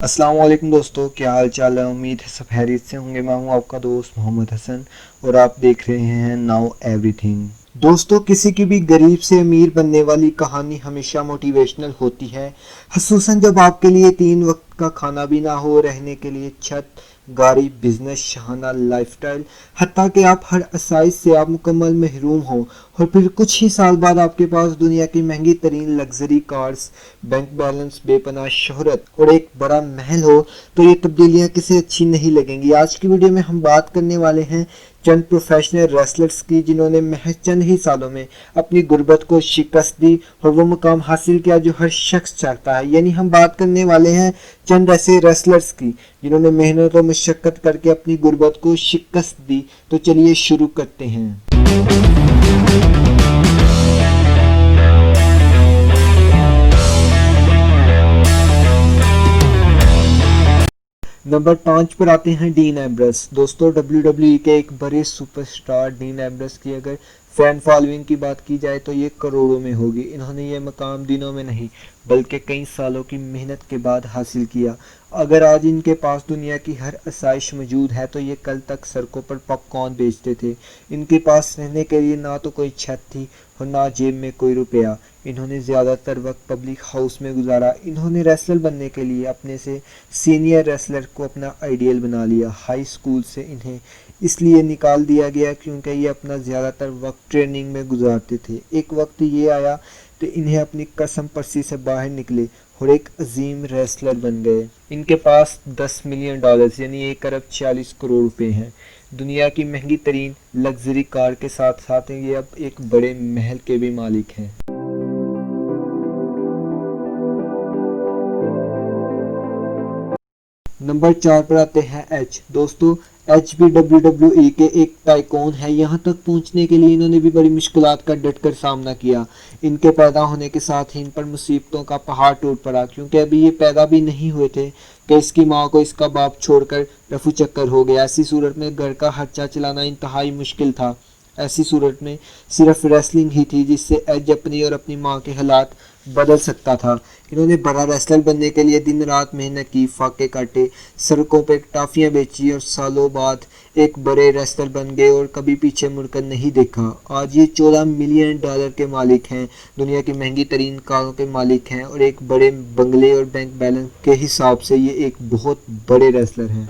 अस्सलाम वालेकुम दोस्तों, क्या हाल चाल है। उम्मीद है सब खैरियत से होंगे। मैं हूं आपका दोस्त मोहम्मद हसन और आप देख रहे हैं नाउ एवरीथिंग। दोस्तों, किसी की भी गरीब से अमीर बनने वाली कहानी हमेशा मोटिवेशनल होती है, खसूसन जब आपके लिए 3 वक्त का खाना भी ना हो, रहने के लिए छत, गाड़ी, बिजनेस, शाहाना लाइफस्टाइल, हत्ता कि आप हर आसाइश से आप मुकम्मल महरूम हो और फिर कुछ ही साल बाद आपके पास दुनिया की महंगी तरीन लग्जरी कार्स, बैंक बैलेंस, बेपनाह शोहरत और एक बड़ा महल हो, तो ये तब्दीलियां किसे अच्छी नहीं लगेंगी। आज की वीडियो में हम बात करने वाले हैं चंद प्रोफेशनल रेसलर्स की जिन्होंने महज चंद ही सालों में अपनी गुर्बत को शिकस्त दी और वो मुकाम हासिल किया जो हर शख्स चाहता है। यानी हम बात करने वाले हैं चंद ऐसे रेसलर्स की जिन्होंने मेहनत और मशक्कत करके अपनी गुर्बत को शिकस्त दी। तो चलिए शुरू करते हैं। नंबर 5 पर आते हैं डीन एम्ब्रस। दोस्तों, WWE के एक बड़े सुपरस्टार डीन एम्ब्रस की अगर फैन फॉलोइंग की बात की जाए तो ये करोड़ों में होगी। इन्होंने ये मकाम दिनों में नहीं बल्कि कई सालों की मेहनत के बाद हासिल किया। अगर आज इनके पास दुनिया की हर आसाइश मौजूद है तो ये कल तक सड़कों पर पॉपकॉर्न बेचते थे। इनके पास रहने के लिए ना तो कोई छत थी और ना जेब में कोई रुपया। इन्होंने ज़्यादातर वक्त पब्लिक हाउस में गुजारा। इन्होंने रेसलर बनने के लिए अपने से सीनियर रेसलर को अपना आइडियल बना लिया। हाई स्कूल से इन्हें इसलिए निकाल दिया गया क्योंकि ये अपना ज़्यादातर वक्त ट्रेनिंग में गुजारते थे। एक वक्त ये आया तो इन्हें अपनी कसम पर्सी से बाहर निकले और एक अजीम रेसलर बन गए। इनके पास $10 मिलियन यानी 1 अरब 40 करोड़ रुपए हैं। दुनिया की महंगी तरीन लग्जरी कार के साथ साथ ये अब एक बड़े महल के भी मालिक हैं। नंबर 4 पर आते हैं एच। दोस्तों, एच भी WWE के एक टाइकॉन है। यहाँ तक पहुँचने के लिए इन्होंने भी बड़ी मुश्किलात का डटकर सामना किया। इनके पैदा होने के साथ ही इन पर मुसीबतों का पहाड़ टूट पड़ा क्योंकि अभी ये पैदा भी नहीं हुए थे कि इसकी माँ को इसका बाप छोड़कर रफू चक्कर हो गया। ऐसी सूरत में घर का खर्चा चलाना इंतहाई मुश्किल था। ऐसी सूरत में सिर्फ रेसलिंग ही थी जिससे एज अपनी और अपनी माँ के हालात बदल सकता था। इन्होंने बड़ा रेसलर बनने के लिए दिन रात मेहनत की, फाके काटे, सड़कों पे टाफियां बेची और सालों बाद एक बड़े रेसलर बन गए और कभी पीछे मुड़कर नहीं देखा। आज ये $14 मिलियन के मालिक हैं, दुनिया की महंगी तरीन कारों के मालिक हैं और एक बड़े बंगले और बैंक बैलेंस के हिसाब से ये एक बहुत बड़े रेसलर हैं।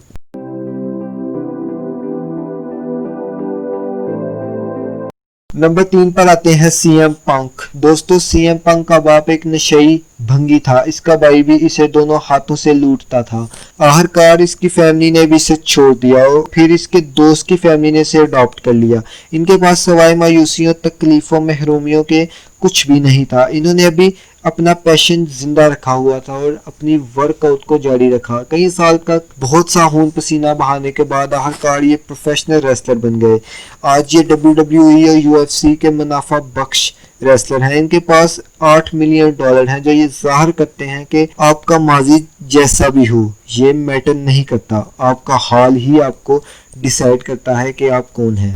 नंबर 3 पर आते हैं सीएम पंक। दोस्तों, सीएम पंक का बाप एक नशई भंगी था। इसका भाई भी इसे दोनों हाथों से लूटता था। आखिरकार इसकी फैमिली ने भी इसे छोड़ दिया और फिर इसके दोस्त की फैमिली ने इसे अडॉप्ट कर लिया। इनके पास सवाए मायूसियों, तकलीफों, महरूमियों के कुछ भी नहीं था। इन्होंने अभी अपना पैशन जिंदा रखा हुआ था और अपनी वर्कआउट को जारी रखा। कई साल तक बहुत सा खून पसीना बहाने के बाद आखिरकार ये प्रोफेशनल रेसलर बन गए। आज ये WWE और UFC के मुनाफा बख्श रेसलर हैं। इनके पास $8 मिलियन हैं जो ये जाहिर करते हैं कि आपका माजी जैसा भी हो ये मैटर नहीं करता, आपका हाल ही आपको डिसाइड करता है कि आप कौन हैं।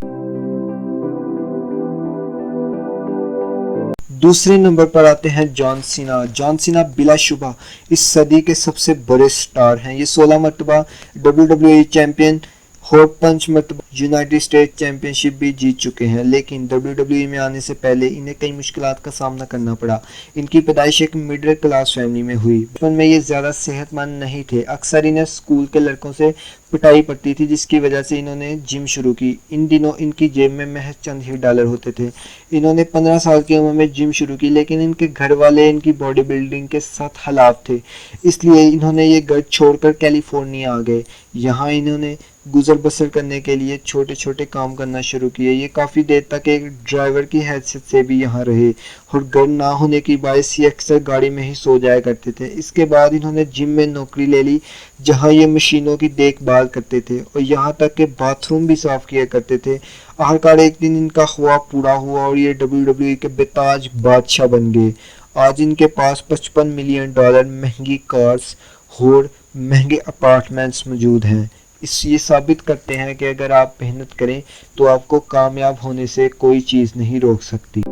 दूसरे नंबर पर आते हैं जॉन सीना। जॉन सीना बिलाशुबा इस सदी के सबसे बड़े स्टार हैं। ये 16 मरतबा WWE चैंपियन और 5 मरतबा यूनाइटेड स्टेट चैंपियनशिप भी जीत चुके हैं, लेकिन WWE में आने से पहले इन्हें कई मुश्किलात का सामना करना पड़ा। इनकी पैदाइश एक मिडिल क्लास फैमिली में हुई। बचपन में ये ज़्यादा सेहतमंद नहीं थे। अक्सर इन्हें स्कूल के लड़कों से पिटाई पड़ती थी जिसकी वजह से इन्होंने जिम शुरू की। इन दिनों इनकी जेब में महज चंद ही डॉलर होते थे। इन्होंने 15 साल की उम्र में जिम शुरू की, लेकिन इनके घर वाले इनकी बॉडी बिल्डिंग के साथ हलाफ थे, इसलिए इन्होंने ये घर छोड़कर कैलिफोर्निया आ गए। यहाँ इन्होंने गुजर बसर करने के लिए छोटे छोटे काम करना शुरू किए। ये काफ़ी देर तक एक ड्राइवर की हैसियत से भी यहाँ रहे और घर ना होने की बायस ये अक्सर गाड़ी में ही सो जाया करते थे। इसके बाद इन्होंने जिम में नौकरी ले ली जहाँ ये मशीनों की देखभाल करते थे और यहाँ तक कि बाथरूम भी साफ किया करते थे। आखिरकार एक दिन इनका ख्वाब पूरा हुआ और ये WWE के बेताज बादशाह बन गए। आज इनके पास $55 मिलियन, महंगी कार्स और महंगे अपार्टमेंट्स मौजूद हैं। ये साबित करते हैं कि अगर आप मेहनत करें तो आपको कामयाब होने से कोई चीज़ नहीं रोक सकती।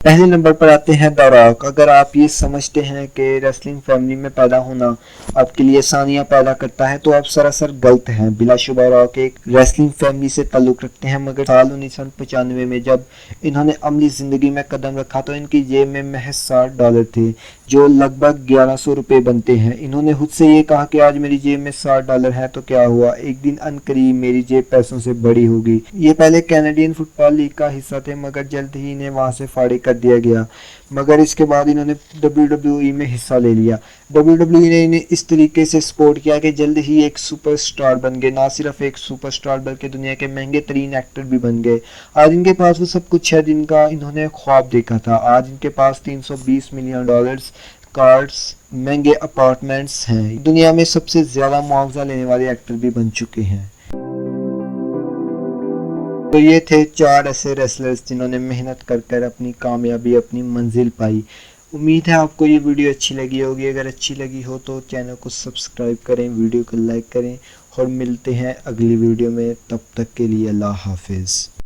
पहले नंबर पर आते हैं द रॉक। अगर आप ये समझते हैं कि रेसलिंग फैमिली में पैदा होना आपके लिए आसानियां पैदा करता है तो आप सरासर गलत हैं। बिलाशुबा रॉक एक रेसलिंग फैमिली से ताल्लुक़ रखते हैं, मगर साल 1995 में जब इन्होंने अमली ज़िंदगी में कदम रखा तो इनकी जेब में महज $60 थे, जो लगभग 1100 रुपये बनते हैं। इन्होंने खुद से ये कहा कि आज मेरी जेब में $60 है तो क्या हुआ, एक दिन अनकरीब मेरी जेब पैसों से बड़ी होगी। ये पहले कैनेडियन फुटबॉल लीग का हिस्सा थे, मगर जल्द ही इन्हें वहां से फाड़े कर दिया गया। मगर इसके बाद इन्होंने WWE में हिस्सा ले लिया। WWE ने इन्हें इस तरीके से सपोर्ट किया कि जल्द ही एक सुपरस्टार बन गए। ना सिर्फ एक सुपरस्टार बल्कि दुनिया के महंगे तरीन एक्टर भी बन गए। आज इनके पास वो सब कुछ है जिनका इन्होंने ख्वाब देखा था। आज इनके पास $320 मिलियन, कार्स, महंगे अपार्टमेंट्स हैं। दुनिया में सबसे ज्यादा मुआवजा लेने वाले एक्टर भी बन चुके हैं। तो ये थे 4 ऐसे रेसलर्स जिन्होंने मेहनत कर कर अपनी कामयाबी, अपनी मंजिल पाई। उम्मीद है आपको ये वीडियो अच्छी लगी होगी। अगर अच्छी लगी हो तो चैनल को सब्सक्राइब करें, वीडियो को लाइक करें और मिलते हैं अगली वीडियो में। तब तक के लिए अल्लाह हाफिज़।